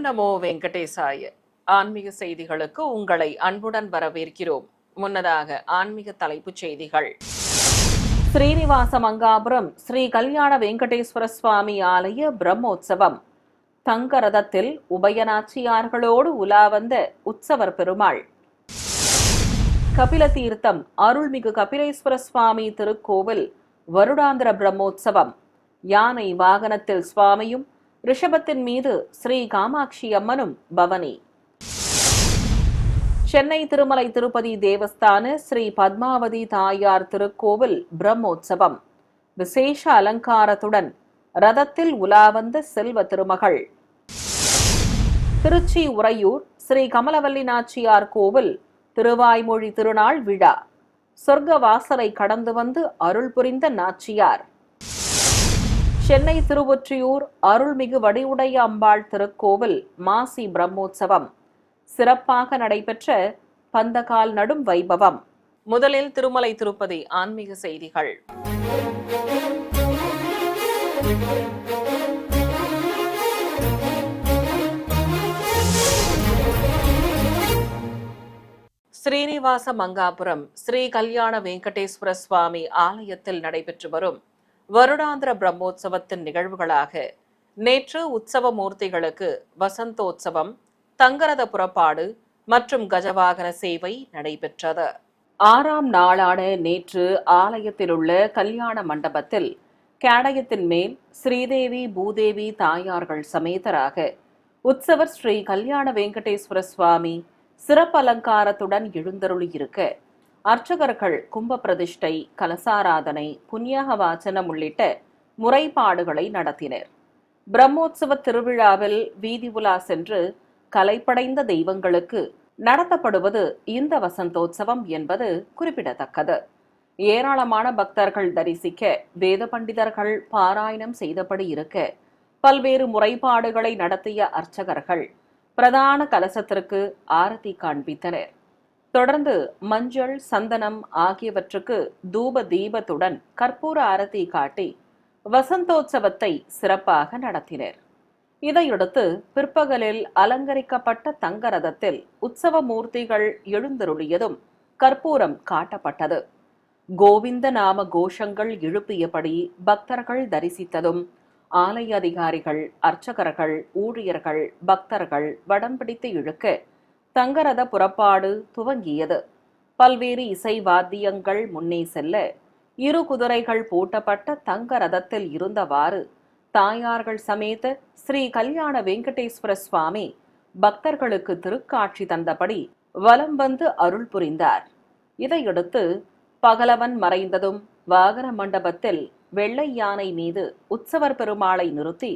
நமோ வெங்கடேசாய. ஆன்மீக செய்திகளுக்கு உங்களை அன்புடன் வரவேற்கிறோம். முன்னதாக ஆன்மீக தலைப்புச் செய்திகள். ஸ்ரீனிவாச மங்காபுரம் ஸ்ரீ கல்யாண வெங்கடேஸ்வர சுவாமி ஆலய பிரம்மோற்சவம். தங்க ரதத்தில் உபயநாச்சியார்களோடு உலா வந்த உற்சவர் பெருமாள். கபில தீர்த்தம் அருள்மிகு கபிலேஸ்வர சுவாமி திருக்கோவில் வருடாந்திர பிரம்மோற்சவம். யானை வாகனத்தில் சுவாமியும் ரிஷபத்தின் மீது ஸ்ரீ காமாட்சி அம்மனும் பவனி. சென்னை திருமலை திருப்பதி தேவஸ்தான ஸ்ரீ பத்மாவதி தாயார் திருக்கோவில் பிரம்மோற்சவம். விசேஷ அலங்காரத்துடன் ரதத்தில் உலா வந்த செல்வ திருமகள். திருச்சி உறையூர் ஸ்ரீ கமலவல்லி நாச்சியார் கோவில் திருவாய்மொழி திருநாள் விழா. சொர்க்க வாசலை கடந்து வந்து அருள் புரிந்த நாச்சியார். சென்னை திருவொற்றியூர் அருள்மிகு வடிவுடைய அம்பாள் திருக்கோவில் மாசி பிரம்மோற்சவம். சிறப்பாக நடைபெற்ற பந்தகால் நடும் வைபவம். முதலில் திருமலை திருப்பதி ஆன்மீக செய்திகள். ஸ்ரீனிவாச மங்காபுரம் ஸ்ரீ கல்யாண வெங்கடேஸ்வர சுவாமி ஆலயத்தில் நடைபெற்று வரும் வருடாந்திர பிரம்மோற்சவத்தின் நிகழ்வுகளாக நேற்று உற்சவ மூர்த்திகளுக்கு வசந்தோற்சவம், தங்கரத புறப்பாடு மற்றும் கஜவாகன சேவை நடைபெற்றது. 6ஆம் நாளான நேற்று ஆலயத்தில் உள்ள கல்யாண மண்டபத்தில் கேடயத்தின் மேல் ஸ்ரீதேவி பூதேவி தாயார்கள் சமேதராக உற்சவர் ஸ்ரீ கல்யாண வெங்கடேஸ்வர சுவாமி சிறப்பு அலங்காரத்துடன் எழுந்தருளியிருக்க அர்ச்சகர்கள் கும்ப பிரதிஷ்டை, கலசாராதனை, புண்ணியாக வாசனம் உள்ளிட்ட முறைப்பாடுகளை நடத்தினர். பிரம்மோற்சவ திருவிழாவில் வீதி உலா சென்று கலைப்படைந்த தெய்வங்களுக்கு நடத்தப்படுவது இந்த வசந்தோற்சவம் என்பது குறிப்பிடத்தக்கது. ஏராளமான பக்தர்கள் தரிசிக்க வேத பண்டிதர்கள் பாராயணம் செய்தபடி இருக்க பல்வேறு முறைப்பாடுகளை நடத்திய அர்ச்சகர்கள் பிரதான கலசத்திற்கு ஆரத்தி காண்பித்தனர். தொடர்ந்து மஞ்சள், சந்தனம் ஆகியவற்றுக்கு தூப தீபத்துடன் கற்பூர ஆரத்தி காட்டி வசந்தோற்சவத்தை சிறப்பாக நடத்தினர். இதையடுத்து பிற்பகலில் அலங்கரிக்கப்பட்ட தங்க ரதத்தில் உற்சவ மூர்த்திகள் எழுந்தருளியதும் கற்பூரம் காட்டப்பட்டது. கோவிந்த நாம கோஷங்கள் எழுப்பியபடி பக்தர்கள் தரிசித்ததும் ஆலய அதிகாரிகள், அர்ச்சகர்கள், ஊழியர்கள், பக்தர்கள் வடம் பிடித்து இழுக்க தங்கரத புறப்பாடு துவங்கியது. பல்வேறு இசை வாத்தியங்கள் முன்னே செல்ல இரு குதிரைகள் பூட்டப்பட்ட தங்க ரதத்தில் இருந்தவாறு தாயார்கள் சமேத ஸ்ரீ கல்யாண வெங்கடேஸ்வர சுவாமி பக்தர்களுக்கு திருக்காட்சி தந்தபடி வலம் வந்து அருள் புரிந்தார். இதையடுத்து பகலவன் மறைந்ததும் வாகன மண்டபத்தில் வெள்ளை யானை மீது உற்சவர் பெருமாளை நிறுத்தி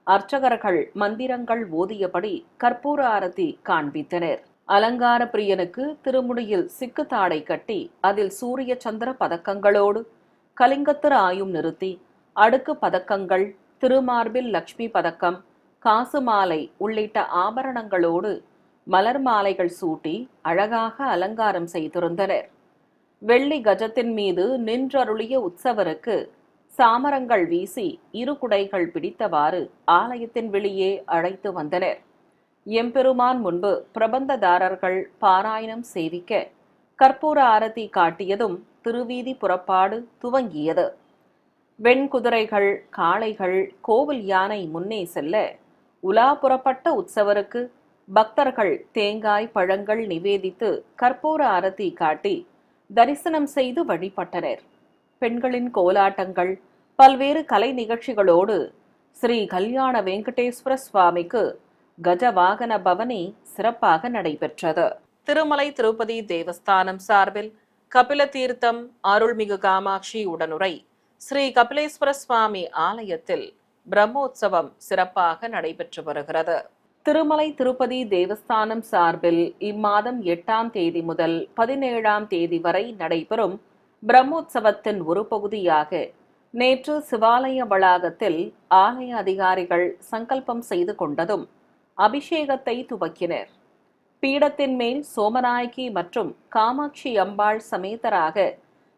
அர்ச்சகர்கள் மந்திரங்கள் ஓதியபடி கற்பூர ஆரத்தி காண்பித்தனர். அலங்கார பிரியனுக்கு திருமுடியில் சிக்கு தாடை கட்டி அதில் சூரிய சந்திர பதக்கங்களோடு கலிங்கத்திர ஆயும் நிறுத்தி அடுக்கு பதக்கங்கள், திருமார்பில் லட்சுமி பதக்கம், காசு மாலை உள்ளிட்ட ஆபரணங்களோடு மலர் மாலைகள் சூட்டி அழகாக அலங்காரம் செய்திருந்தனர். வெள்ளி கஜத்தின் மீது நின்றருளிய உற்சவருக்கு சாமரங்கள் வீசி இரு குடைகள் பிடித்தவாறு ஆலயத்தின் வெளியே அழைத்து வந்தனர். எம்பெருமான் முன்பு பிரபந்ததாரர்கள் பாராயணம் சேவிக்க கற்பூர ஆரத்தி காட்டியதும் திருவீதி புறப்பாடு துவங்கியது. வெண்குதிரைகள், காளைகள், கோவில் யானை முன்னே செல்ல உலா புறப்பட்ட உற்சவருக்கு பக்தர்கள் தேங்காய், பழங்கள் நிவேதித்து கற்பூர ஆரத்தி காட்டி தரிசனம் செய்து வழிபட்டனர். பெண்களின் கோலாட்டங்கள், பல்வேறு கலை நிகழ்ச்சிகளோடு ஸ்ரீ கல்யாண வெங்கடேஸ்வர சுவாமிக்கு கஜவாகன பவனி சிறப்பாக நடைபெற்றது. திருமலை திருப்பதி தேவஸ்தானம் சார்பில் கபில தீர்த்தம் அருள்மிகு காமாட்சி உடனுரை ஸ்ரீ கபிலேஸ்வர சுவாமி ஆலயத்தில் பிரம்மோற்சவம் சிறப்பாக நடைபெற்று வருகிறது. திருமலை திருப்பதி தேவஸ்தானம் சார்பில் இம்மாதம் 8ஆம் தேதி முதல் 17ஆம் தேதி வரை நடைபெறும் பிரம்மோற்சவத்தின் ஒரு பகுதியாக நேற்று சிவாலய வளாகத்தில் ஆலய அதிகாரிகள் சங்கல்பம் செய்து கொண்டதும் அபிஷேகத்தை துவக்கினர். பீடத்தின் மேல் சோமநாயகி மற்றும் காமாட்சி அம்பாள் சமேதராக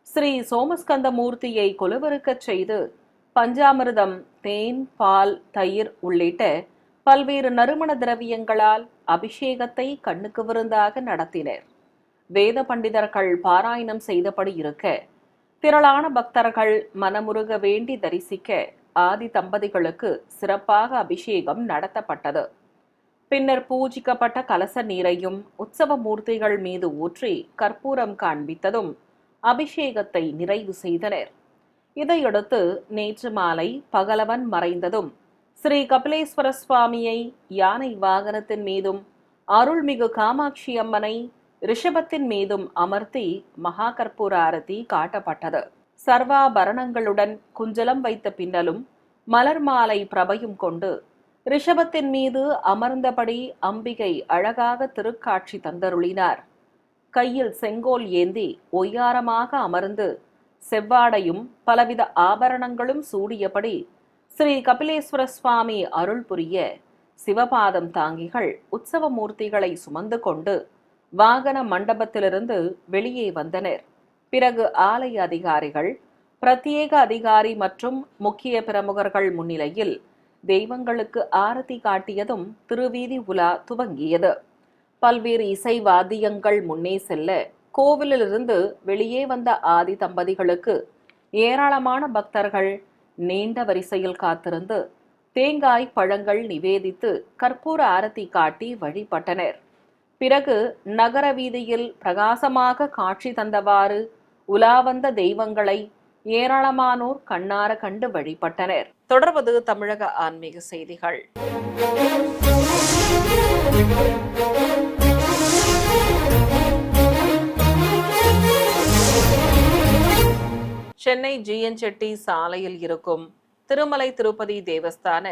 ஸ்ரீ சோமஸ்கந்த மூர்த்தியை கொலுவிருக்கச் செய்து பஞ்சாமிர்தம், தேன், பால், தயிர் உள்ளிட்ட பல்வேறு நறுமண திரவியங்களால் அபிஷேகத்தை கண்ணுக்கு விருந்தாக நடத்தினர். வேத பண்டிதர்கள் பாராயணம் செய்தபடி இருக்க, திரளான பக்தர்கள் மனமுருக வேண்டி தரிசிக்க ஆதி தம்பதிகளுக்கு சிறப்பாக அபிஷேகம் நடத்தப்பட்டது. பின்னர் பூஜிக்கப்பட்ட கலச நீரையும் உற்சவ மூர்த்திகள் மீது ஊற்றி கற்பூரம் காண்பித்ததும் அபிஷேகத்தை நிறைவு செய்தனர். இதையடுத்து நேற்று மாலை பகலவன் மறைந்ததும் ஸ்ரீ கபிலேஸ்வர சுவாமியை யானை வாகனத்தின் மீதும் அருள்மிகு காமாட்சி அம்மனை ரிஷபத்தின் மீதும் அமர்த்தி மகா கற்பூர ஆரத்தி காட்டப்பட்டது. சர்வாபரணங்களுடன் குஞ்சலம் வைத்த பின்னலும் மலர் மாலை பிரபையும் கொண்டு ரிஷபத்தின் மீது அமர்ந்தபடி அம்பிகை அழகாக திருக்காட்சி தந்தருளினார். கையில் செங்கோல் ஏந்தி ஒய்யாரமாக அமர்ந்து செவ்வாடையும் பலவித ஆபரணங்களும் சூடியபடி ஸ்ரீ கபிலேஸ்வர சுவாமி அருள் புரிய சிவபாதம் தாங்கிகள் உற்சவ மூர்த்திகளை சுமந்து கொண்டு வாகன மண்டபத்திலிருந்து வெளியே வந்தனர். பிறகு ஆலய அதிகாரிகள், பிரத்யேக அதிகாரி மற்றும் முக்கிய பிரமுகர்கள் முன்னிலையில் தெய்வங்களுக்கு ஆரத்தி காட்டியதும் திருவீதி உலா துவங்கியது. பல்வேறு இசை வாத்தியங்கள் முன்னே செல்ல கோவிலிலிருந்து வெளியே வந்த ஆதி தம்பதிகளுக்கு ஏராளமான பக்தர்கள் நீண்ட வரிசையில் காத்திருந்து தேங்காய் பழங்கள் நிவேதித்து கற்பூர ஆரத்தி காட்டி வழிபட்டனர். பிறகு நகர வீதியில் பிரகாசமாக காட்சி தந்தவாறு உலா வந்த தெய்வங்களை ஏராளமானோர் கண்ணார கண்டு வழிபட்டனர். தொடர்வது தமிழக ஆன்மீக செய்திகள். சென்னை ஜிஎன் செட்டி சாலையில் இருக்கும் திருமலை திருப்பதி தேவஸ்தான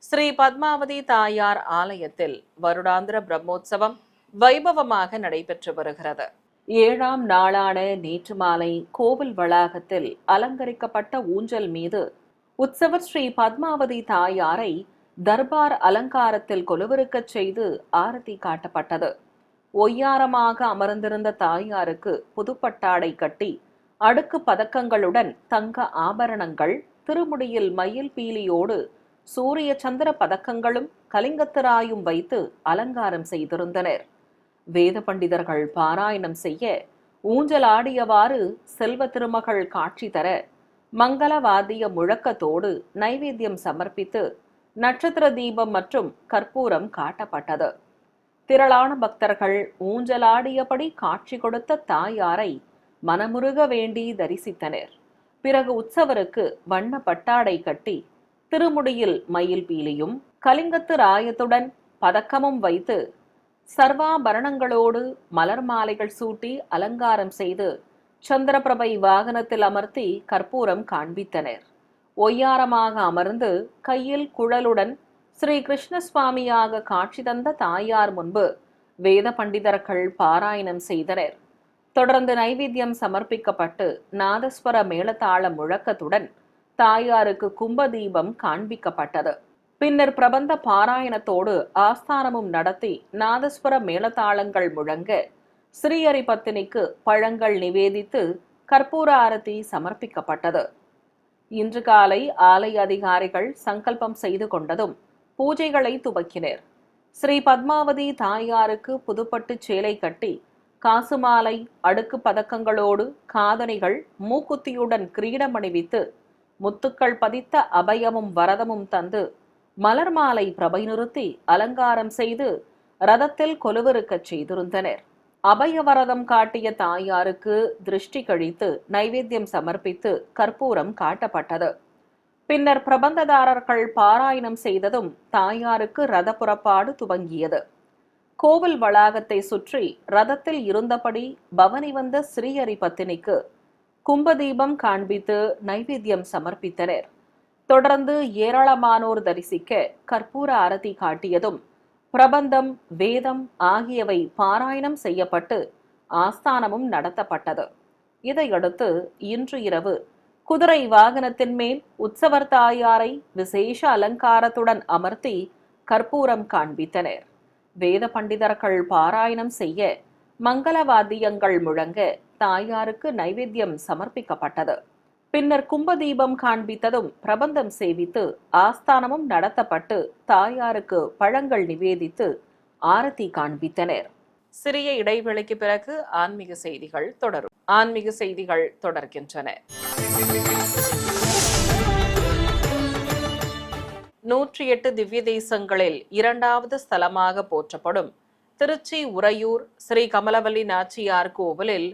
ஸ்ரீ பத்மாவதி தாயார் ஆலயத்தில் வருடாந்திர பிரம்மோற்சவம் வைபவமாக நடைபெற்று வருகிறது. 7ஆம் நாளான நேற்று மாலை கோவில் வளாகத்தில் அலங்கரிக்கப்பட்ட ஊஞ்சல் மீது உற்சவர் ஸ்ரீ பத்மாவதி தாயாரை தர்பார் அலங்காரத்தில் கொலுவிருக்கச் செய்து ஆரத்தி காட்டப்பட்டது. ஒய்யாரமாக அமர்ந்திருந்த தாயாருக்கு புதுப்பட்டாடை கட்டி அடுக்கு பதக்கங்களுடன் தங்க ஆபரணங்கள், திருமுடியில் மயில் பீலியோடு சூரிய சந்திர பதக்கங்களும் கலிங்கத்திராயும் வைத்து அலங்காரம் செய்திருந்தனர். வேத பண்டிதர்கள் பாராயணம் செய்ய ஊஞ்சலாடியவாறு செல்வ திருமகள் காட்சி தர மங்களவாத்திய முழக்கத்தோடு நைவேத்தியம் சமர்ப்பித்து நட்சத்திர தீபம் மற்றும் கற்பூரம் காட்டப்பட்டது. திரளான பக்தர்கள் ஊஞ்சலாடியபடி காட்சி கொடுத்த தாயாரை மனமுருக வேண்டி தரிசித்தனர். பிறகு உற்சவருக்கு வண்ண பட்டாடை கட்டி திருமுடியில் மயில் பீலியும் கலிங்கத்து ராயத்துடன் பதக்கமும் வைத்து சர்வாபரணங்களோடு மலர் மாலைகள் சூட்டி அலங்காரம் செய்து சந்திரபிரபை வாகனத்தில் அமர்த்தி கற்பூரம் காண்பித்தனர். ஒய்யாரமாக அமர்ந்து கையில் குழலுடன் ஸ்ரீ கிருஷ்ணசுவாமியாக காட்சி தந்த தாயார் முன்பு வேத பண்டிதர்கள் பாராயணம் செய்தனர். தொடர்ந்து நைவேத்தியம் சமர்ப்பிக்கப்பட்டு நாதஸ்வர மேளதாள முழக்கத்துடன் தாயாருக்கு கும்பதீபம் காண்பிக்கப்பட்டது. பின்னர் பிரபந்த பாராயணத்தோடு ஆஸ்தானமும் நடத்தி நாதஸ்வர மேளதாளங்கள் முழங்க ஸ்ரீஹரி பத்தினிக்கு பழங்கள் நிவேதித்து கற்பூர ஆரத்தி சமர்ப்பிக்கப்பட்டது. இன்று காலை ஆலய அதிகாரிகள் சங்கல்பம் செய்து கொண்டதும் பூஜைகளை துவக்கினர். ஸ்ரீ பத்மாவதி தாயாருக்கு புதுப்பட்டு சேலை கட்டி காசுமாலை, அடுக்கு பதக்கங்களோடு காதணிகள், மூக்குத்தியுடன் கிரீடம் அணிவித்து முத்துக்கள் பதித்த அபயமும் வரதமும் தந்து மலர் மாலை பிரபை நிறுத்தி அலங்காரம் செய்து ரதத்தில் கொலுவிருக்கச் செய்திருந்தனர். அபயவரதம் காட்டிய தாயாருக்கு திருஷ்டி கழித்து நைவேத்தியம் சமர்ப்பித்து கற்பூரம் காட்டப்பட்டது. பின்னர் பிரபந்ததாரர்கள் பாராயணம் செய்ததும் தாயாருக்கு ரத புறப்பாடு துவங்கியது. கோவில் வளாகத்தை சுற்றி ரதத்தில் இருந்தபடி பவனி வந்த ஸ்ரீஹரி பத்தினிக்கு கும்பதீபம் காண்பித்து நைவேத்தியம் சமர்ப்பித்தனர். தொடர்ந்து ஏராளமானோர் தரிசிக்க கற்பூர ஆரத்தி காட்டியதும் பிரபந்தம், வேதம் ஆகியவை பாராயணம் செய்யப்பட்டு ஆஸ்தானமும் நடத்தப்பட்டது. இதையடுத்து இன்று இரவு குதிரை வாகனத்தின் மேல் உற்சவர் தாயாரை விசேஷ அலங்காரத்துடன் அமர்த்தி கற்பூரம் காண்பித்தனர். வேத பண்டிதர்கள் பாராயணம் செய்ய மங்களவாத்தியங்கள் முழங்க தாயாருக்கு நைவேத்தியம் சமர்ப்பிக்கப்பட்டது. பின்னர் கும்பதீபம் காண்பித்ததும் பிரபந்தம் சேவித்து ஆஸ்தானமும் நடத்தப்பட்டு தாயாருக்கு பழங்கள் நிவேதித்து ஆரத்தி காண்பித்தனர். சிறிய இடைவெளிக்கு பிறகு ஆன்மீக செய்திகள் தொடரும். ஆன்மீக செய்திகள் தொடர்கின்றன. 108 திவ்ய தேசங்களில் இரண்டாவது ஸ்தலமாக போற்றப்படும் திருச்சி உறையூர் ஸ்ரீ கமலவல்லி நாச்சியார் கோவிலில்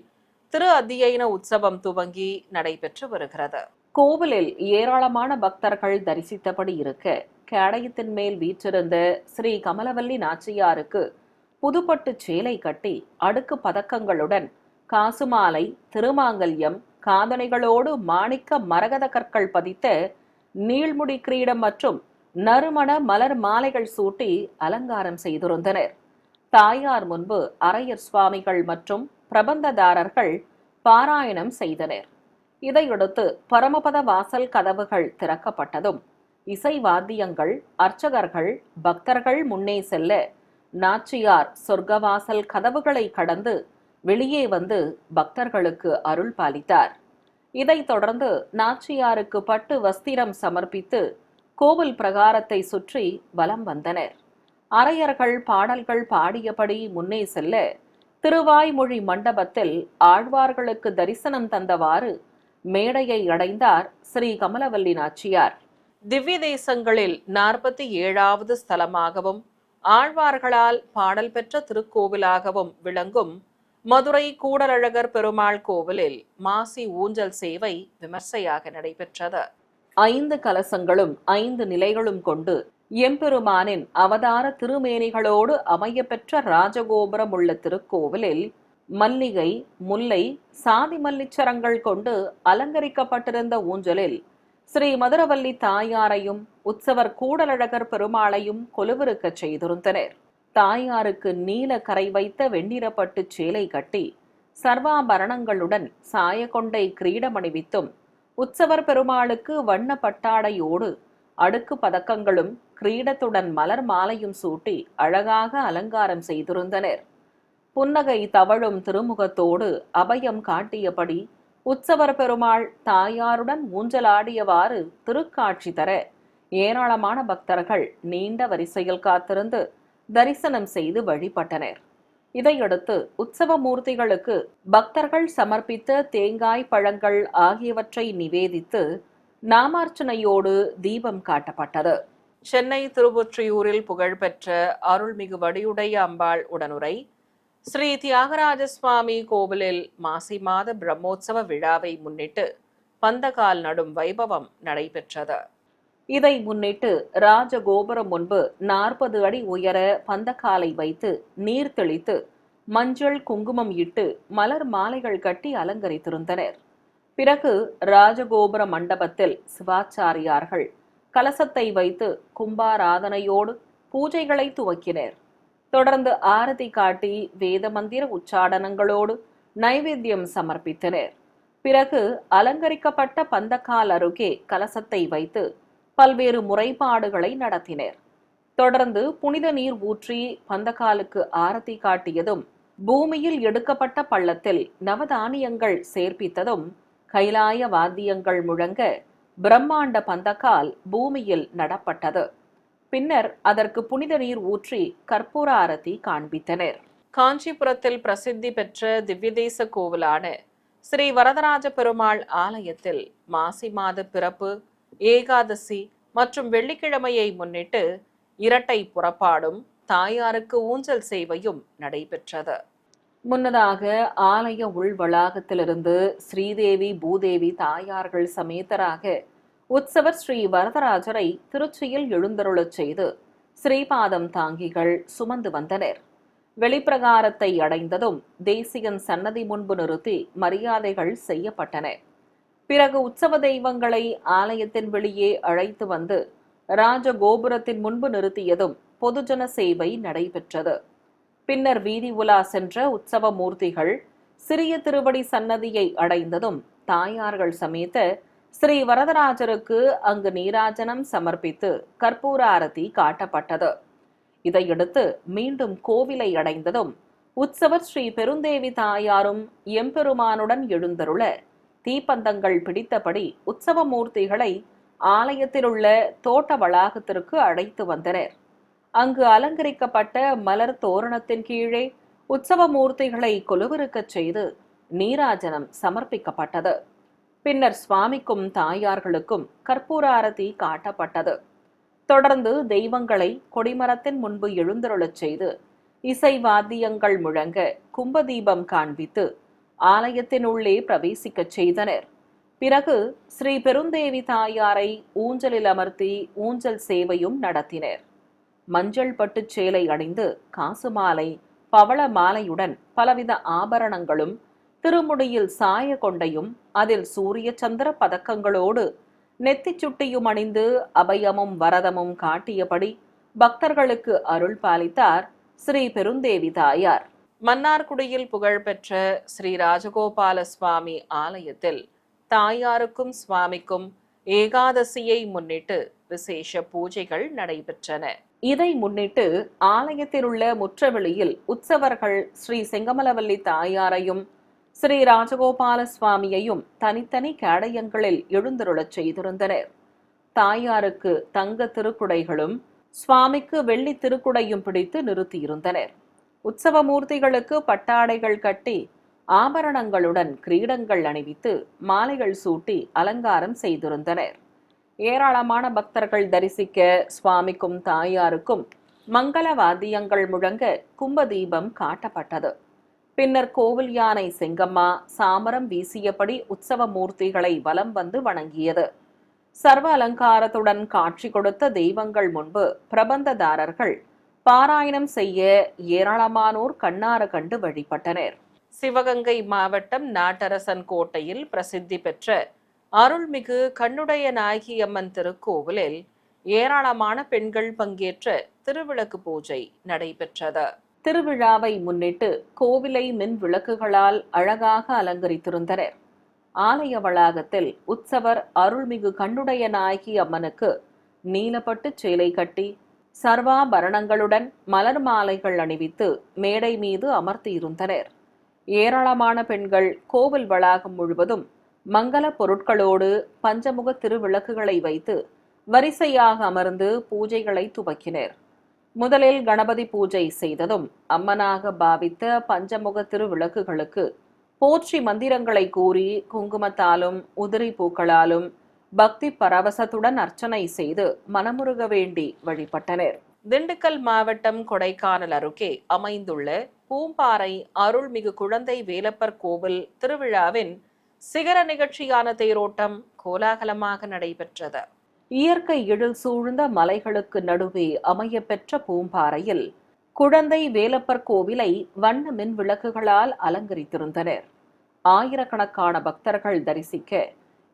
திரு அத்தியன உற்சவம் துவங்கி நடைபெற்று வருகிறது. கோவிலில் ஏராளமான பக்தர்கள் தரிசித்தபடி இருக்க, கேடயத்தின் மேல் வீற்றிருந்த ஸ்ரீ கமலவல்லி நாச்சியாருக்கு புதுப்பட்டு சேலை கட்டி அடுக்கு பதக்கங்களுடன் காசுமாலை, திருமாங்கல்யம், காதணைகளோடு மாணிக்க மரகத கற்கள் பதித்த நீள்முடி கிரீடம் மற்றும் நறுமண மலர் மாலைகள் சூட்டி அலங்காரம் செய்திருந்தனர். தாயார் முன்பு அரையர் சுவாமிகள் மற்றும் பிரபந்ததாரர்கள் பாராயணம் செய்தனர். இதையடுத்து பரமபத வாசல் கதவுகள் திறக்கப்பட்டதும் இசை வாத்தியங்கள், அர்ச்சகர்கள், பக்தர்கள் முன்னே செல்ல நாச்சியார் சொர்க்கவாசல் கதவுகளை கடந்து வெளியே வந்து பக்தர்களுக்கு அருள் பாலித்தார். இதைத் தொடர்ந்து நாச்சியாருக்கு பட்டு வஸ்திரம் சமர்ப்பித்து கோவில் பிரகாரத்தை சுற்றி வலம் வந்தனர். அரையர்கள் பாடல்கள் பாடியபடி முன்னே செல்ல திருவாய்மொழி மண்டபத்தில் ஆழ்வார்களுக்கு தரிசனம் தந்தவாறு மேடையை அடைந்தார் ஸ்ரீ கமலவல்லி நாச்சியார். திவ்ய தேசங்களில் 47வது ஸ்தலமாகவும் ஆழ்வார்களால் பாடல் பெற்ற திருக்கோவிலாகவும் விளங்கும் மதுரை கூடலழகர் பெருமாள் கோவிலில் மாசி ஊஞ்சல் சேவை விமர்சையாக நடைபெற்றது. 5 கலசங்களும் 5 நிலைகளும் கொண்டு எம்பெருமானின் அவதார திருமேனிகளோடு அமையப்பெற்ற ராஜகோபுரம் உள்ள திருக்கோவிலில் மல்லிகை, முல்லை, சாதி மல்லிச்சரங்கள் கொண்டு அலங்கரிக்கப்பட்டிருந்த ஊஞ்சலில் ஸ்ரீ மதுரவல்லி தாயாரையும் உற்சவர் கூடலழகர் பெருமாளையும் கொலுவிருக்கச் செய்திருந்தனர். தாயாருக்கு நீல கரை வைத்த வெண்ணிறப்பட்டு சேலை கட்டி சர்வாபரணங்களுடன் சாயகொண்டை கிரீடமணிவித்தும் உற்சவர் பெருமாளுக்கு வண்ண பட்டாடையோடு அடுக்கு பதக்கங்களும் கிரீடத்துடன் மலர் மாலையும் சூட்டி அழகாக அலங்காரம் செய்திருந்தனர். புன்னகை தவழும் திருமுகத்தோடு அபயம் காட்டியபடி உற்சவர் பெருமாள் தாயாருடன் ஊஞ்சலாடியவாறு திருக்காட்சி தர ஏராளமான பக்தர்கள் நீண்ட வரிசையில் காத்திருந்து தரிசனம் செய்து வழிபட்டனர். இதையடுத்து உற்சவ மூர்த்திகளுக்கு பக்தர்கள் சமர்ப்பித்த தேங்காய், பழங்கள் ஆகியவற்றை நிவேதித்து நாமார்ச்சனையோடு தீபம் காட்டப்பட்டது. சென்னை திருவொற்றியூரில் புகழ்பெற்ற அருள்மிகு வடியுடைய அம்பாள் உடனுரை ஸ்ரீ தியாகராஜ சுவாமி கோவிலில் மாசி மாத பிரம்மோற்சவ விழாவை முன்னிட்டு பந்தகால் நடும் வைபவம் நடைபெற்றது. இதை முன்னிட்டு ராஜகோபுரம் முன்பு 40 அடி உயர பந்தக்காலை வைத்து நீர் தெளித்து மஞ்சள், குங்குமம் இட்டு மலர் மாலைகள் கட்டி அலங்கரித்திருந்தனர். பிறகு ராஜகோபுர மண்டபத்தில் சிவாச்சாரியார்கள் கலசத்தை வைத்து கும்பாராதனையோடு பூஜைகளை துவக்கினர். தொடர்ந்து ஆரதி காட்டி வேத மந்திர உச்சாடனங்களோடு நைவேத்தியம் சமர்ப்பித்தனர். பிறகு அலங்கரிக்கப்பட்ட பந்தக்கால் அருகே கலசத்தை வைத்து பல்வேறு முறைப்பாடுகளை நடத்தினர். தொடர்ந்து புனித நீர் ஊற்றி பந்தக்காலுக்கு ஆரத்தி காட்டியதும் பூமியில் எடுக்கப்பட்ட பள்ளத்தில் நவதானியங்கள் சேர்ப்பித்ததும் கைலாய வாத்தியங்கள் முழங்க பிரம்மாண்ட பந்தக்கால் பூமியில் நடப்பட்டது. பின்னர் அதற்கு புனித நீர் ஊற்றி கற்பூர ஆரத்தி காண்பித்தனர். காஞ்சிபுரத்தில் பிரசித்தி பெற்ற திவ்யதேச கோவிலான ஸ்ரீ வரதராஜ பெருமாள் ஆலயத்தில் மாசி மாத பிறப்பு, ஏகாதசி மற்றும் வெள்ளிக்கிழமையை முன்னிட்டு இரட்டை புறப்பாடும் தாயாருக்கு ஊஞ்சல் சேவையும் நடைபெற்றது. முன்னதாக ஆலய உள் வளாகத்திலிருந்து ஸ்ரீதேவி, பூதேவி தாயார்கள் சமேதராக உற்சவர் ஸ்ரீ வரதராஜரை திருச்சியில் எழுந்தருளச் செய்து ஸ்ரீபாதம் தாங்கிகள் சுமந்து வந்தனர். வெளிப்பிரகாரத்தை அடைந்ததும் தேசிகன் சன்னதி முன்பு நிறுத்தி மரியாதைகள் செய்யப்பட்டன. பிறகு உற்சவ தெய்வங்களை ஆலயத்தின் வெளியே அழைத்து வந்து ராஜகோபுரத்தின் முன்பு நிறுத்தியதும் பொதுஜன சேவை நடைபெற்றது. பின்னர் வீதி உலா சென்ற உற்சவ மூர்த்திகள் சிறிய திருவடி சன்னதியை அடைந்ததும் தாயார்கள் சமேத ஸ்ரீ வரதராஜருக்கு அங்கு நீராஜனம் சமர்ப்பித்து கற்பூர ஆரத்தி காட்டப்பட்டது. இதையடுத்து மீண்டும் கோவிலை அடைந்ததும் உற்சவர் ஸ்ரீ பெருந்தேவி தாயாரும் எம்பெருமானுடன் எழுந்தருள தீப்பந்தங்கள் பிடித்தபடி உற்சவ மூர்த்திகளை ஆலயத்திலுள்ள தோட்ட வளாகத்திற்கு அழைத்து வந்தனர். அங்கு அலங்கரிக்கப்பட்ட மலர் தோரணத்தின் கீழே உற்சவ மூர்த்திகளை கொலுவிருக்கச் செய்து நீராஜனம் சமர்ப்பிக்கப்பட்டது. பின்னர் சுவாமிக்கும் தாயார்களுக்கும் கற்பூர ஆரத்தி காட்டப்பட்டது. தொடர்ந்து தெய்வங்களை கொடிமரத்தின் முன்பு எழுந்தருளச் செய்து இசை வாத்தியங்கள் முழங்க கும்பதீபம் காண்பித்து ஆலயத்தினுள்ளே பிரவேசிக்கச் செய்தனர். பிறகு ஸ்ரீ பெருந்தேவி தாயாரை ஊஞ்சலில் அமர்த்தி ஊஞ்சல் சேவையும் நடத்தினர். மஞ்சள் பட்டுச் சேலை அணிந்து காசு மாலை, பவள மாலையுடன் பலவித ஆபரணங்களும், திருமுடியில் சாய கொண்டையும் அதில் சூரிய சந்திர பதக்கங்களோடு நெத்திச் சுட்டியும் அணிந்து அபயமும் வரதமும் காட்டியபடி பக்தர்களுக்கு அருள் பாலித்தார் ஸ்ரீ பெருந்தேவி தாயார். மன்னார்குடியில் புகழ்பெற்ற ஸ்ரீ ராஜகோபால சுவாமி ஆலயத்தில் தாயாருக்கும் சுவாமிக்கும் ஏகாதசியை முன்னிட்டு விசேஷ பூஜைகள் நடைபெற்றன. இதை முன்னிட்டு ஆலயத்தில் உள்ள முற்றவெளியில் உற்சவர்கள் ஸ்ரீ செங்கமலவல்லி தாயாரையும் ஸ்ரீ ராஜகோபால சுவாமியையும் தனித்தனி கேடயங்களில் எழுந்தருளச் செய்திருந்தனர். தாயாருக்கு தங்க திருக்குடைகளும் சுவாமிக்கு வெள்ளி திருக்குடையும் பிடித்து நிறுத்தியிருந்தனர். உற்சவ மூர்த்திகளுக்கு பட்டாடைகள் கட்டி ஆபரணங்களுடன் கிரீடங்கள் அணிவித்து மாலைகள் சூட்டி அலங்காரம் செய்திருந்தனர். ஏராளமான பக்தர்கள் தரிசிக்க சுவாமிக்கும் தாயாருக்கும் மங்கள வாத்தியங்கள் முழங்க கும்பதீபம் காட்டப்பட்டது. பின்னர் கோவில் யானை செங்கம்மா சாமரம் வீசியபடி உற்சவ மூர்த்திகளை வலம் வந்து வணங்கியது. சர்வ அலங்காரத்துடன் காட்சி கொடுத்த தெய்வங்கள் முன்பு பிரபந்ததாரர்கள் பாராயணம் செய்ய ஏராளமானோர் கண்ணார கண்டு வழிபட்டனர். சிவகங்கை மாவட்டம் நாட்டரசன் கோட்டையில் பிரசித்தி பெற்ற அருள்மிகு கண்ணுடைய நாயகியம்மன் திருக்கோவிலில் ஏராளமான பெண்கள் பங்கேற்ற திருவிளக்கு பூஜை நடைபெற்றது. திருவிழாவை முன்னிட்டு கோவிலை மின் விளக்குகளால் அழகாக அலங்கரித்திருந்தனர். ஆலய வளாகத்தில் உற்சவர் அருள்மிகு கண்ணுடைய நாயகி அம்மனுக்கு நீலப்பட்டு சேலை கட்டி சர்வாபரணங்களுடன் மலர் மாலைகள் அணிவித்து மேடை மீது அமர்த்தியிருந்தனர். ஏராளமான பெண்கள் கோவில் வளாகம் முழுவதும் மங்கள பொருட்களோடு பஞ்சமுக திருவிளக்குகளை வைத்து வரிசையாக அமர்ந்து பூஜைகளை துவக்கினர். முதலில் கணபதி பூஜை செய்ததும் அம்மனாக பாவித்த பஞ்சமுக திருவிளக்குகளுக்கு போற்றி மந்திரங்களை கூறி குங்குமத்தாலும் உதிரி பூக்களாலும் பக்தி பரவசத்துடன் அர்ச்சனை செய்து மனமுருக வேண்டி வழிபட்டனர். திண்டுக்கல் மாவட்டம் கொடைக்கானல் அருகே அமைந்துள்ள பூம்பாறை அருள்மிகு குழந்தை வேலப்பர் கோவில் திருவிழாவின் சிகர நிகழ்ச்சியான தேரோட்டம் கோலாகலமாக நடைபெற்றது. இயற்கை எழில் சூழ்ந்த மலைகளுக்கு நடுவே அமையப்பெற்ற பூம்பாறையில் குழந்தை வேலப்பர் கோவிலை வண்ண மின் விளக்குகளால் அலங்கரித்திருந்தனர். ஆயிரக்கணக்கான பக்தர்கள் தரிசிக்க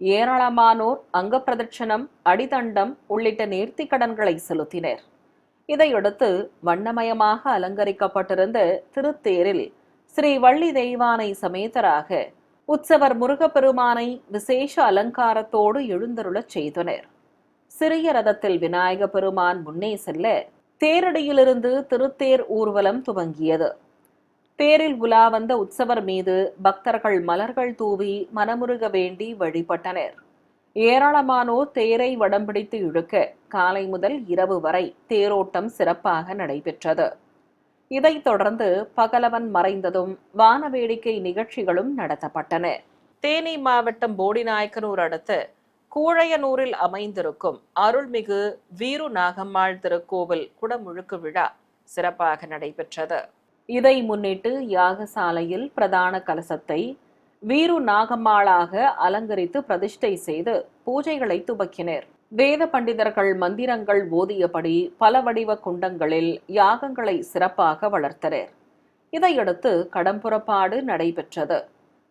ஏராளமானோர் அங்க பிரதட்சணம், அடிதண்டம் உள்ளிட்ட நேர்த்திக் கடன்களை செலுத்தினர். இதையடுத்து வண்ணமயமாக அலங்கரிக்கப்பட்டிருந்த திருத்தேரில் ஸ்ரீ வள்ளி தெய்வானை சமேதராக உற்சவர் முருகப்பெருமானை விசேஷ அலங்காரத்தோடு எழுந்தருளச் செய்தனர். சிறிய ரதத்தில் விநாயக பெருமான் முன்னே செல்ல தேரடியிலிருந்து திருத்தேர் ஊர்வலம் துவங்கியது. தேரில் உலா வந்த உற்சவர் மீது பக்தர்கள் மலர்கள் தூவி மனமுருக வேண்டி வழிபட்டனர். ஏராளமானோர் தேரை வடம் பிடித்து இழுக்க காலை முதல் இரவு வரை தேரோட்டம் சிறப்பாக நடைபெற்றது. இதைத் தொடர்ந்து பகலவன் மறைந்ததும் வான வேடிக்கை நிகழ்ச்சிகளும் நடத்தப்பட்டன. தேனி மாவட்டம் போடிநாயக்கனூர் அடுத்த கூழையனூரில் அமைந்திருக்கும் அருள்மிகு வீரு நாகம்மாள் திருக்கோவில் குடமுழுக்கு விழா சிறப்பாக நடைபெற்றது. இதை முன்னிட்டு யாகசாலையில் பிரதான கலசத்தை வீரு நாகம்மாளாக அலங்கரித்து பிரதிஷ்டை செய்து பூஜைகளை துவக்கினர். வேத பண்டிதர்கள் மந்திரங்கள் ஓதியபடி பல வடிவ குண்டங்களில் யாகங்களை சிறப்பாக வளர்த்தனர். இதையடுத்து கடம்புறப்பாடு நடைபெற்றது.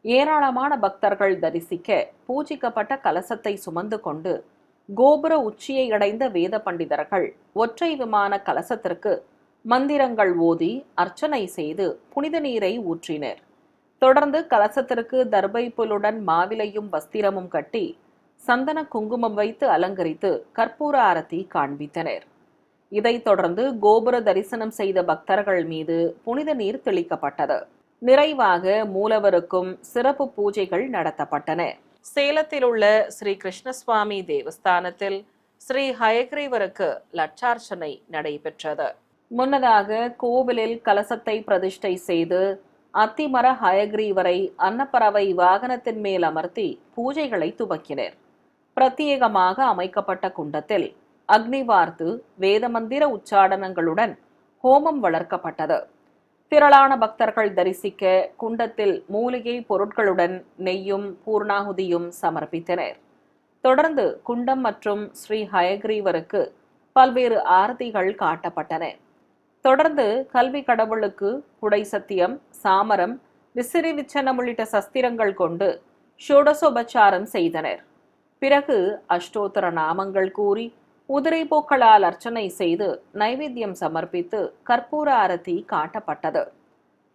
ஏராளமான பக்தர்கள் தரிசிக்க பூஜிக்கப்பட்ட கலசத்தை சுமந்து கொண்டு கோபுர உச்சியை அடைந்த வேத பண்டிதர்கள் ஒற்றை விமான கலசத்திற்கு மந்திரங்கள் ஓதி அர்ச்சனை செய்து புனித நீரை ஊற்றினர். தொடர்ந்து கலசத்திற்கு தர்பை புல்லுடன் மாவிலையும் வஸ்திரமும் கட்டி சந்தன குங்குமம் வைத்து அலங்கரித்து கற்பூர ஆரத்தி காண்பித்தனர். இதைத் தொடர்ந்து கோபுர தரிசனம் செய்த பக்தர்கள் மீது புனித நீர் தெளிக்கப்பட்டது. நிறைவாக மூலவருக்கும் சிறப்பு பூஜைகள் நடத்தப்பட்டன. சேலத்தில் உள்ள ஸ்ரீ கிருஷ்ணசுவாமி தேவஸ்தானத்தில் ஸ்ரீ ஹயக்ரீவருக்கு லட்சார்ச்சனை நடைபெற்றது. முன்னதாக கோவிலில் கலசத்தை பிரதிஷ்டை செய்து அத்திமர ஹயக்ரீவரை அன்னப்பறவை வாகனத்தின் மேல் அமர்த்தி பூஜைகளை துவக்கினர். பிரத்யேகமாக அமைக்கப்பட்ட குண்டத்தில் அக்னி வார்த்து வேதமந்திர உச்சாடனங்களுடன் ஹோமம் வளர்க்கப்பட்டது. திரளான பக்தர்கள் தரிசிக்க குண்டத்தில் மூலிகை பொருட்களுடன் நெய்யும் பூர்ணாகுதியும் சமர்ப்பித்தனர். தொடர்ந்து குண்டம் மற்றும் ஸ்ரீ ஹயக்ரீவருக்கு பல்வேறு ஆரத்திகள் காட்டப்பட்டன. தொடர்ந்து கல்வி கடவுளுக்கு குடை சத்தியம், சாமரம், விசிறி விச்சனம் உள்ளிட்ட சஸ்திரங்கள் கொண்டு ஷோடசோபச்சாரம் செய்தனர். பிறகு அஷ்டோத்தர நாமங்கள் கூறி உதிரை பூக்களால் அர்ச்சனை செய்து நைவேத்தியம் சமர்ப்பித்து கற்பூர ஆரத்தி காட்டப்பட்டது.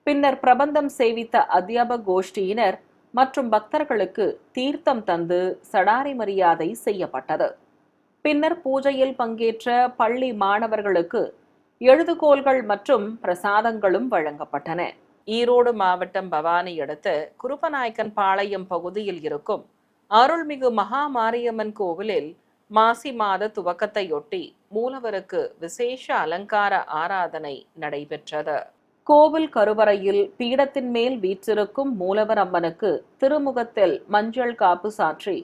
பின்னர் பிரபந்தம் சேவித்த அத்தியாபக கோஷ்டியினர் மற்றும் பக்தர்களுக்கு தீர்த்தம் தந்து சடாரி மரியாதை செய்யப்பட்டது. பின்னர் பூஜையில் பங்கேற்ற பள்ளி மாணவர்களுக்கு எழுதுகோல்கள் மற்றும் பிரசாதங்களும் வழங்கப்பட்டன. ஈரோடு மாவட்டம் பவானி அடுத்த குருப்பநாயக்கன் பாளையம் பகுதியில் இருக்கும் அருள்மிகு மகா மாரியம்மன் கோவிலில் மாசி மாத துவக்கத்தையொட்டி மூலவருக்கு விசேஷ அலங்கார ஆராதனை நடைபெற்றது. கோவில் கருவறையில் பீடத்தின் மேல் வீற்றிருக்கும் மூலவர் அம்மனுக்கு திருமுகத்தில் மஞ்சள் காப்பு சாற்றி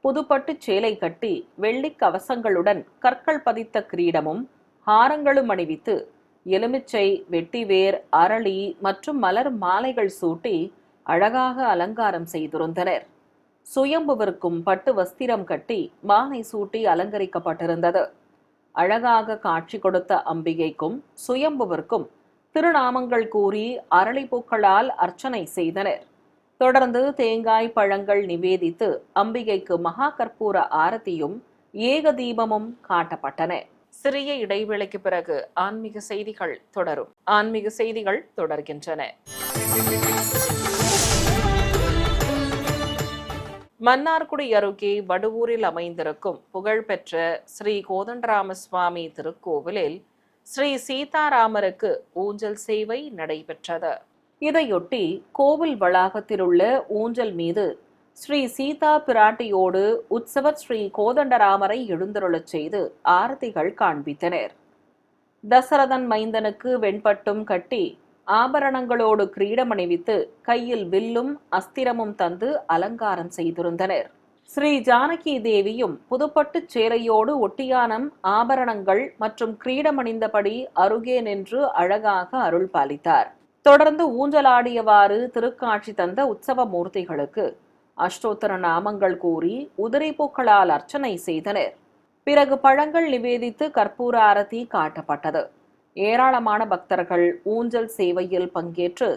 புதுப்பட்டு சேலை கட்டி வெள்ளி கவசங்களுடன் கற்கள் பதித்த கிரீடமும் ஹாரங்களும் அணிவித்து எலுமிச்சை, வெட்டிவேர், அரளி மற்றும் மலர் மாலைகள் சூட்டி அழகாக அலங்காரம் செய்திருந்தனர். சுயம்புவிற்கும் பட்டு வஸ்திரம் கட்டி மாலை சூட்டி அலங்கரிக்கப்பட்டிருந்தது. அழகாக காட்சி கொடுத்த அம்பிகைக்கும் சுயம்புவிற்கும் திருநாமங்கள் கூறி அரளி பூக்களால் அர்ச்சனை செய்தனர். தொடர்ந்து தேங்காய் பழங்கள் நிவேதித்து அம்பிகைக்கு மகா கற்பூர ஆரத்தியும் ஏக தீபமும் காட்டப்பட்டன. சிறிய இடைவேளைக்கு பிறகு ஆன்மீக செய்திகள் தொடரும். ஆன்மீக செய்திகள் தொடர்கின்றன. மன்னார்குடி அருகே வடுவூரில் அமைந்திருக்கும் புகழ்பெற்ற ஸ்ரீ கோதண்டராம சுவாமி திருக்கோவிலில் ஸ்ரீ சீதாராமருக்கு ஊஞ்சல் சேவை நடைபெற்றது. இதையொட்டி கோவில் வளாகத்தில் உள்ள ஊஞ்சல் மீது ஸ்ரீ சீதா பிராட்டியோடு உற்சவர் ஸ்ரீ கோதண்டராமரை எழுந்தருளச் செய்து ஆரத்திகள் காண்பித்தனர். தசரதன் மைந்தனுக்கு வெண்பட்டும் கட்டி ஆபரணங்களோடு கிரீடம் அணிவித்து கையில் வில்லும் அஸ்திரமும் தந்து அலங்காரம் செய்திருந்தனர். ஸ்ரீ ஜானகி தேவியும் புதுப்பட்டு சேலையோடு ஒட்டியானம், ஆபரணங்கள் மற்றும் கிரீடம் அணிந்தபடி அருகே நின்று அழகாக அருள் பாலித்தார். தொடர்ந்து ஊஞ்சலாடியவாறு திருக்காட்சி தந்த உற்சவ மூர்த்திகளுக்கு அஷ்டோத்தர நாமங்கள் கூறி உதிரை பூக்களால் அர்ச்சனை செய்தனர். பிறகு பழங்கள் நிவேதித்து கற்பூர ஆரத்தி காட்டப்பட்டது. ஏராளமான பக்தர்கள் ஊஞ்சல் சேவையில் பங்கேற்று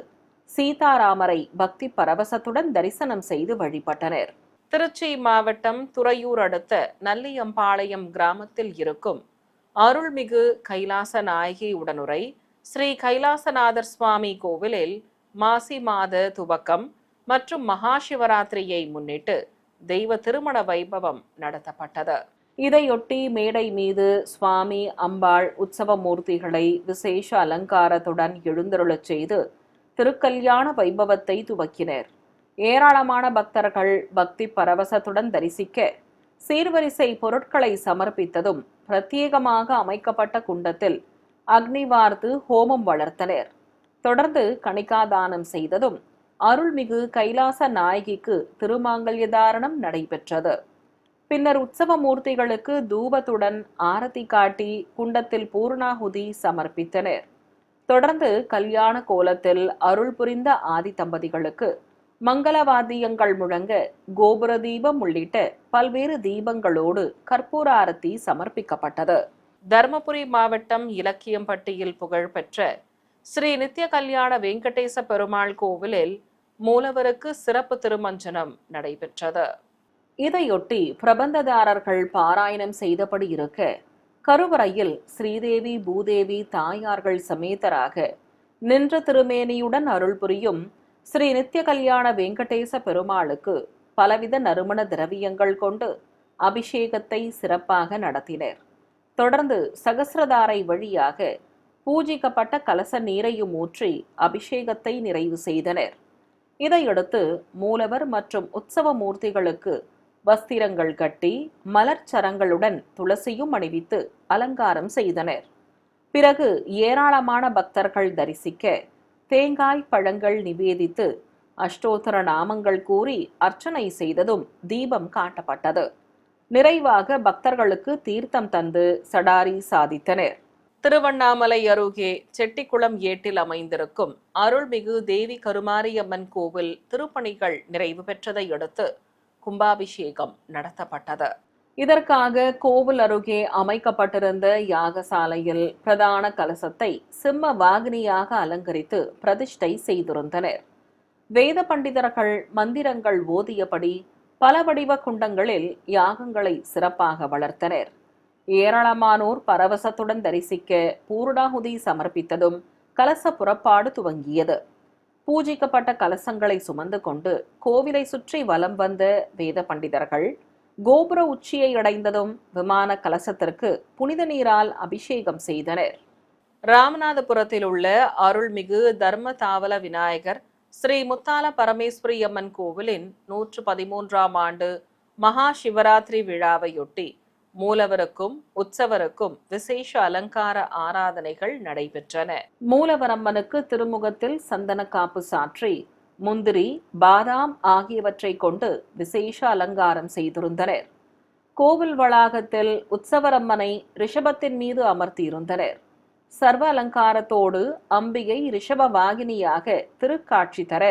சீதாராமரை பக்தி பரவசத்துடன் தரிசனம் செய்து வழிபட்டனர். திருச்சி மாவட்டம் துறையூர் அடுத்த நல்லியம்பாளையம் கிராமத்தில் இருக்கும் அருள்மிகு கைலாச நாயகி உடனுரை ஸ்ரீ கைலாசநாதர் சுவாமி கோவிலில் மாசி மாத துவக்கம் மற்றும் மகா சிவராத்திரியை முன்னிட்டு தெய்வ திருமண வைபவம் நடத்தப்பட்டது. இதையொட்டி மேடை மீது சுவாமி, அம்பாள், உற்சவ மூர்த்திகளை விசேஷ அலங்காரத்துடன் எழுந்தருளச் செய்து திருக்கல்யாண வைபவத்தை துவக்கினர். ஏராளமான பக்தர்கள் பக்தி பரவசத்துடன் தரிசிக்க சீர்வரிசை பொருட்களை சமர்ப்பித்ததும் பிரத்யேகமாக அமைக்கப்பட்ட குண்டத்தில் அக்னி வார்த்து ஹோமம் வளர்த்தனர். தொடர்ந்து கணிகாதானம் செய்ததும் அருள்மிகு கைலாச நாயகிக்கு திருமாங்கல்ய தாரணம் நடைபெற்றது. பின்னர் உற்சவ மூர்த்திகளுக்கு தூபத்துடன் ஆரத்தி காட்டி குண்டத்தில் பூர்ணாகுதி சமர்ப்பித்தனர். தொடர்ந்து கல்யாண கோலத்தில் அருள் புரிந்த ஆதி தம்பதிகளுக்கு மங்களவாத்தியங்கள் முழங்க கோபுர தீபம் உள்ளிட்ட பல்வேறு தீபங்களோடு கற்பூர ஆரத்தி சமர்ப்பிக்கப்பட்டது. தர்மபுரி மாவட்டம் இலக்கியம்பட்டியில் புகழ்பெற்ற ஸ்ரீ நித்திய கல்யாண வெங்கடேச பெருமாள் கோவிலில் மூலவருக்கு சிறப்பு திருமஞ்சனம் நடைபெற்றது. இதையொட்டி பிரபந்ததாரர்கள் பாராயணம் செய்தபடி இருக்க கருவறையில் ஸ்ரீதேவி, பூதேவி தாயார்கள் சமேதராக நின்ற திருமேனியுடன் அருள் புரியும் ஸ்ரீ நித்திய கல்யாண வெங்கடேச பெருமாளுக்கு பலவித நறுமண திரவியங்கள் கொண்டு அபிஷேகத்தை சிறப்பாக நடத்தினர். தொடர்ந்து சகசிரதாரை வழியாக பூஜிக்கப்பட்ட கலச நீரையும் ஊற்றி அபிஷேகத்தை நிறைவு செய்தனர். இதையடுத்து மூலவர் மற்றும் உற்சவ மூர்த்திகளுக்கு வஸ்திரங்கள் கட்டி மலர் சரங்களுடன் துளசியும் அணிவித்து அலங்காரம் செய்தனர். பிறகு ஏராளமான பக்தர்கள் தரிசிக்க தேங்காய் பழங்கள் நிவேதித்து அஷ்டோத்தர நாமங்கள் கூறி அர்ச்சனை செய்ததும் தீபம் காட்டப்பட்டது. நிறைவாக பக்தர்களுக்கு தீர்த்தம் தந்து சடாரி சாதித்தனர். திருவண்ணாமலை அருகே செட்டிக்குளம் ஏட்டில் அமைந்திருக்கும் அருள்மிகு தேவி கருமாரியம்மன் கோவில் திருப்பணிகள் நிறைவு பெற்றதை அடுத்து கும்பாபிஷேகம் நடத்தப்பட்டது. இதற்காக கோவில் அருகே அமைக்கப்பட்டிருந்த யாகசாலையில் பிரதான கலசத்தை சிம்ம வாகினியாக அலங்கரித்து பிரதிஷ்டை செய்திருந்தனர். வேத பண்டிதர்கள் மந்திரங்கள் ஓதியபடி பல வடிவ குண்டங்களில் யாகங்களை சிறப்பாக வளர்த்தனர். ஏராளமானோர் பரவசத்துடன் தரிசிக்க பூர்ணாகுதி சமர்ப்பித்ததும் கலச புறப்பாடு துவங்கியது. பூஜிக்கப்பட்ட கலசங்களை சுமந்து கொண்டு கோவிலை சுற்றி வலம் வந்த வேத பண்டிதர்கள் கோபுர உச்சியை அடைந்ததும் விமான கலசத்திற்கு புனித நீரால் அபிஷேகம் செய்தனர். ராமநாதபுரத்தில் உள்ள அருள்மிகு தர்ம தாவல விநாயகர் ஸ்ரீ முத்தால பரமேஸ்வரி அம்மன் கோவிலின் 113ஆம் ஆண்டு மகா சிவராத்திரி விழாவையொட்டி மூலவருக்கும் உற்சவருக்கும் விசேஷ அலங்கார ஆராதனைகள் நடைபெற்றன. மூலவரம்மனுக்கு திருமுகத்தில் சந்தன காப்பு சாற்றி முந்திரி, பாதாம் ஆகியவற்றை கொண்டு விசேஷ அலங்காரம் செய்திருந்தனர். கோவில் வளாகத்தில் உற்சவரம்மனை ரிஷபத்தின் மீது அமர்த்தியிருந்தனர். சர்வ அலங்காரத்தோடு அம்பிகை ரிஷப வாகினியாக திருக்காட்சி தர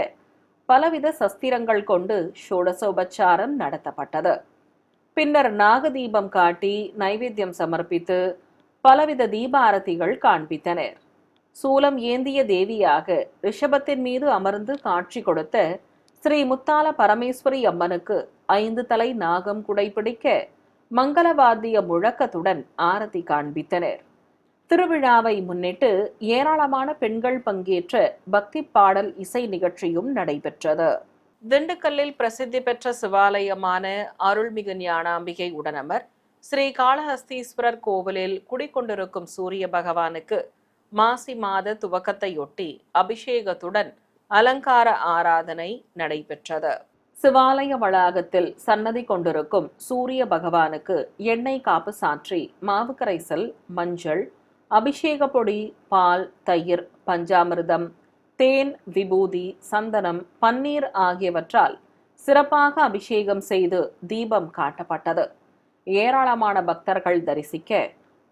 பலவித சஸ்திரங்கள் கொண்டு ஷோடசோபச்சாரம் நடத்தப்பட்டது. பின்னர் நாகதீபம் காட்டி நைவேத்தியம் சமர்ப்பித்து பலவித தீபாரதிகள் காண்பித்தனர். சூலம் ஏந்திய தேவியாக ரிஷபத்தின் மீது அமர்ந்து காட்சி கொடுத்த ஸ்ரீ முத்தால பரமேஸ்வரி அம்மனுக்கு 5 தலை நாகம் குடைபிடிக்க மங்களவாத்திய முழக்கத்துடன் ஆரத்தி காண்பித்தனர். திருவிழாவை முன்னிட்டு ஏராளமான பெண்கள் பங்கேற்ற பக்தி பாடல் இசை நிகழ்ச்சியும் நடைபெற்றது. திண்டுக்கல்லில் பிரசித்தி பெற்ற சிவாலயமான அருள்மிகு ஞானாம்பிகை உடனமர் ஸ்ரீ காளஹஸ்தீஸ்வரர் கோவிலில் குடிக்கொண்டிருக்கும் சூரிய பகவானுக்கு மாசி மாத துவக்கத்தையொட்டி அபிஷேகத்துடன் அலங்கார ஆராதனை நடைபெற்றது. சிவாலய வளாகத்தில் சன்னதி கொண்டிருக்கும் சூரிய பகவானுக்கு எண்ணெய் காப்பு சாற்றி மாவு கரைசல், மஞ்சள், அபிஷேக பொடி, பால், தயிர், பஞ்சாமிர்தம், தேன், விபூதி, சந்தனம், பன்னீர் ஆகியவற்றால் சிறப்பாக அபிஷேகம் செய்து தீபம் காட்டப்பட்டது. ஏராளமான பக்தர்கள் தரிசிக்க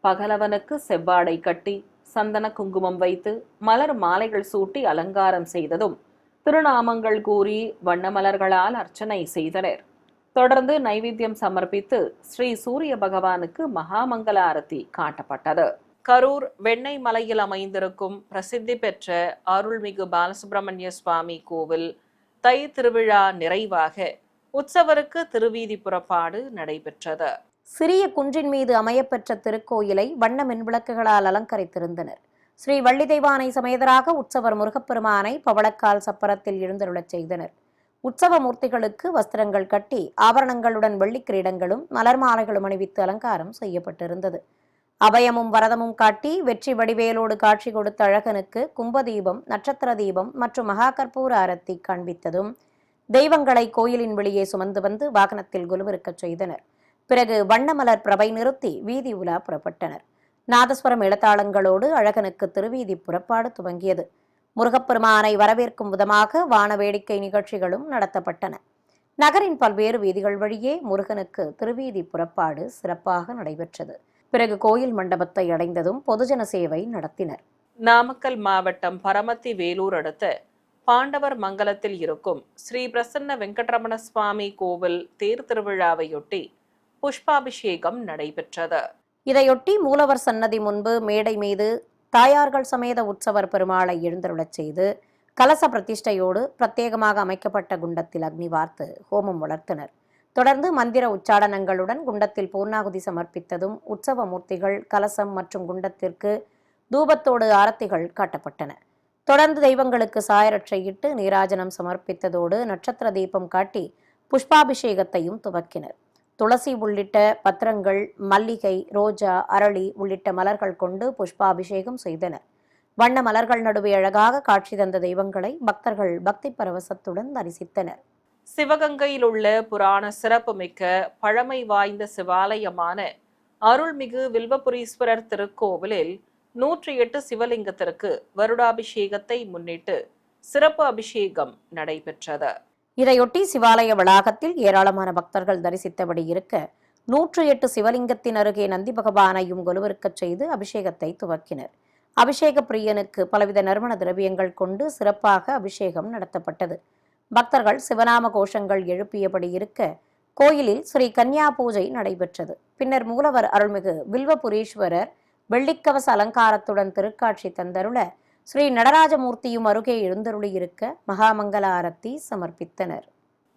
பகலவனுக்கு செவ்வாடை கட்டி சந்தன குங்குமம் வைத்து மலர் மாலைகள் சூட்டி அலங்காரம் செய்ததும் திருநாமங்கள் கூறி வண்ணமலர்களால் அர்ச்சனை செய்தனர். தொடர்ந்து நைவேத்தியம் சமர்ப்பித்து ஸ்ரீ சூரிய பகவானுக்கு மகாமங்கல ஆரத்தி காட்டப்பட்டது. கரூர் வெண்ணெய் மலையில் அமைந்திருக்கும் பிரசித்தி பெற்ற அருள்மிகு பாலசுப்பிரமணிய சுவாமி கோவில் தை திருவிழா நிறைவாக உற்சவருக்கு திருவீதி புறப்பாடு நடைபெற்றது. சிறிய குன்றின் மீது அமையப்பெற்ற திருக்கோயிலை வண்ண மின்விளக்குகளால் அலங்கரித்திருந்தனர். ஸ்ரீ வள்ளி தெய்வானை சமேதராக உற்சவர் முருகப்பெருமானை பவளக்கால் சப்பரத்தில் எழுந்தருளச் செய்தனர். உற்சவ மூர்த்திகளுக்கு வஸ்திரங்கள் கட்டி ஆபரணங்களுடன் வெள்ளி கிரீடங்களும் மலர் மாலைகளும் அணிவித்து அலங்காரம் செய்யப்பட்டிருந்தது. அபயமும் வரதமும் காட்டி வெற்றி வடிவேலோடு காட்சி கொடுத்த அழகனுக்கு கும்பதீபம், நட்சத்திர தீபம் மற்றும் மகா கற்பூர ஆரத்தி காண்பித்ததும் தெய்வங்களை கோயிலின் வெளியே சுமந்து வந்து வாகனத்தில் குலுவிருக்கச் செய்தனர். பிறகு வண்ணமலர் பிரபை நிறுத்தி வீதி உலா புறப்பட்டனர். நாதஸ்வரம் எழுத்தாளங்களோடு அழகனுக்கு திருவீதி புறப்பாடு துவங்கியது. முருகப்பெருமானை வரவேற்கும் விதமாக வான வேடிக்கை நிகழ்ச்சிகளும் நடத்தப்பட்டன. நகரின் பல்வேறு வீதிகள் வழியே முருகனுக்கு திருவீதி புறப்பாடு சிறப்பாக நடைபெற்றது. பிறகு கோயில் மண்டபத்தை அடைந்ததும் பொதுஜன சேவை நடத்தினர். நாமக்கல் மாவட்டம் பரமத்தி வேலூர் அடுத்த பாண்டவர் மங்கலத்தில் இருக்கும் ஸ்ரீ பிரசன்ன வெங்கடரமண சுவாமி கோவில் தேர் திருவிழாவையொட்டி புஷ்பாபிஷேகம் நடைபெற்றது. இதையொட்டி மூலவர் சன்னதி முன்பு மேடை மீது தாயார்கள் சமேத உற்சவர் பெருமாளை எழுந்தருளச் செய்து கலச பிரதிஷ்டையோடு பிரத்யேகமாக அமைக்கப்பட்ட குண்டத்தில் அக்னி வார்த்து ஹோமம் வளர்த்தனர். தொடர்ந்து மந்திர உச்சாடனங்களுடன் குண்டத்தில் பூர்ணாகுதி சமர்ப்பித்ததும் உற்சவ மூர்த்திகள், கலசம் மற்றும் குண்டத்திற்கு தூபத்தோடு ஆரத்திகள் காட்டப்பட்டன. தொடர்ந்து தெய்வங்களுக்கு சாயரட்சையிட்டு நீராஜனம் சமர்ப்பித்ததோடு நட்சத்திர தீபம் காட்டி புஷ்பாபிஷேகத்தையும் துவக்கினர். துளசி உள்ளிட்ட பத்திரங்கள், மல்லிகை, ரோஜா, அரளி உள்ளிட்ட மலர்கள் கொண்டு புஷ்பாபிஷேகம் செய்தனர். வண்ண மலர்கள் நடுவே அழகாக காட்சி தந்த தெய்வங்களை பக்தர்கள் பக்தி பரவசத்துடன் தரிசித்தனர். சிவகங்கையில் உள்ள புராண சிறப்புமிக்க பழமை வாய்ந்த சிவாலயமான அருள்மிகு வில்வபுரீஸ்வரர் திருக்கோவிலில் 108 சிவலிங்கத்திற்கு வருடாபிஷேகத்தை முன்னிட்டு சிறப்பு அபிஷேகம் நடைபெற்றது. இதையொட்டி சிவாலய வளாகத்தில் ஏராளமான பக்தர்கள் தரிசித்தபடி இருக்க 108 சிவலிங்கத்தின் அருகே நந்தி பகவானையும் கொலுவிருக்கச் செய்து அபிஷேகத்தை துவக்கினர். அபிஷேக பிரியனுக்கு பலவித நறுமண திரவியங்கள் கொண்டு சிறப்பாக அபிஷேகம் நடத்தப்பட்டது. பக்தர்கள் சிவநாம கோஷங்கள் எழுப்பியபடி இருக்க கோயிலில் ஸ்ரீ கன்யா பூஜை நடைபெற்றது. பின்னர் மூலவர் அருள்மிகு வில்வபுரீஸ்வரர் வெள்ளிக்கவச அலங்காரத்துடன் திருக்காட்சி தந்தருள ஸ்ரீ நடராஜமூர்த்தியும் அருகே எழுந்தருளியிருக்க மகாமங்கல ஆரத்தி சமர்ப்பித்தனர்.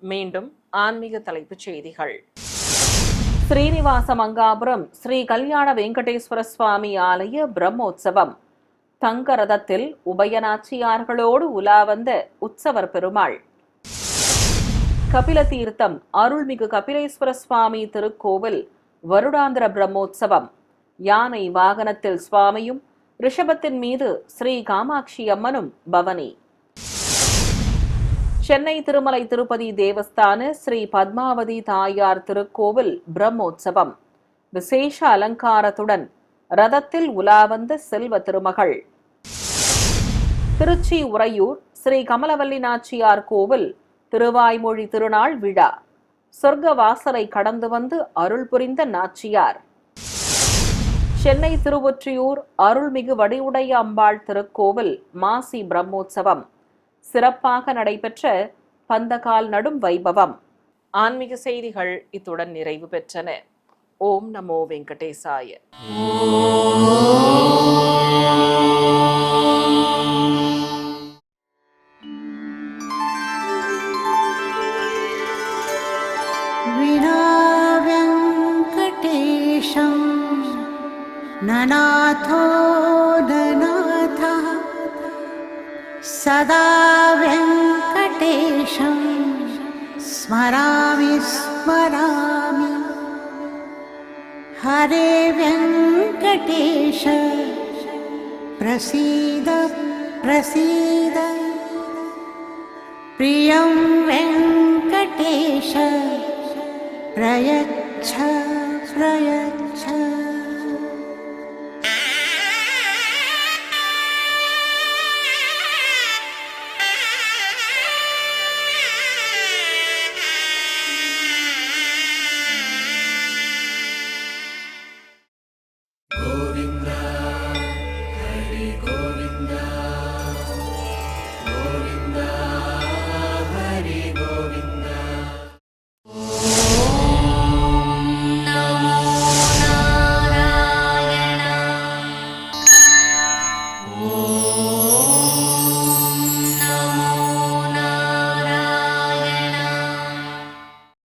மீண்டும் ஆன்மீக தலைப்புச் செய்திகள். ஸ்ரீனிவாச மங்காபுரம் ஸ்ரீ கல்யாண வெங்கடேஸ்வர சுவாமி ஆலய பிரம்மோற்சவம். தங்க ரதத்தில் உபயநாச்சியார்களோடு உலா வந்த உற்சவர் பெருமாள். கபில தீர்த்தம் அருள்மிகு கபிலேஸ்வர சுவாமி திருக்கோவில் வருடாந்திர பிரம்மோற்சவம். யானை வாகனத்தில் சுவாமியும் ரிஷபத்தின் மீது ஸ்ரீ காமாட்சி அம்மனும் பவனி. சென்னை திருமலை திருப்பதி தேவஸ்தான ஸ்ரீ பத்மாவதி தாயார் திருக்கோவில் பிரம்மோற்சவம். விசேஷ அலங்காரத்துடன் ரதத்தில் உலா வந்த செல்வ திருமகள். திருச்சி உறையூர் ஸ்ரீ கமலவல்லி நாச்சியார் கோவில் திருவாய்மொழி திருநாள் விழா. சொர்க்க வாசலை கடந்து வந்து அருள் புரிந்த நாச்சியார். சென்னை திருவொற்றியூர் அருள்மிகு வடிவுடைய அம்பாள் திருக்கோவில் மாசி பிரம்மோற்சவம். சிறப்பாக நடைபெற்ற பந்தகால் நடும் வைபவம். ஆன்மீக செய்திகள் இத்துடன் நிறைவு பெற்றன. ஓம் நமோ வெங்கடேசாய. ननाथो ननाथः सदा वेङ्कटेशं स्मरामि स्मरामि. हरे वेङ्कटेश प्रसीद प्रसीद. प्रियं वेङ्कटेश प्रयच्छ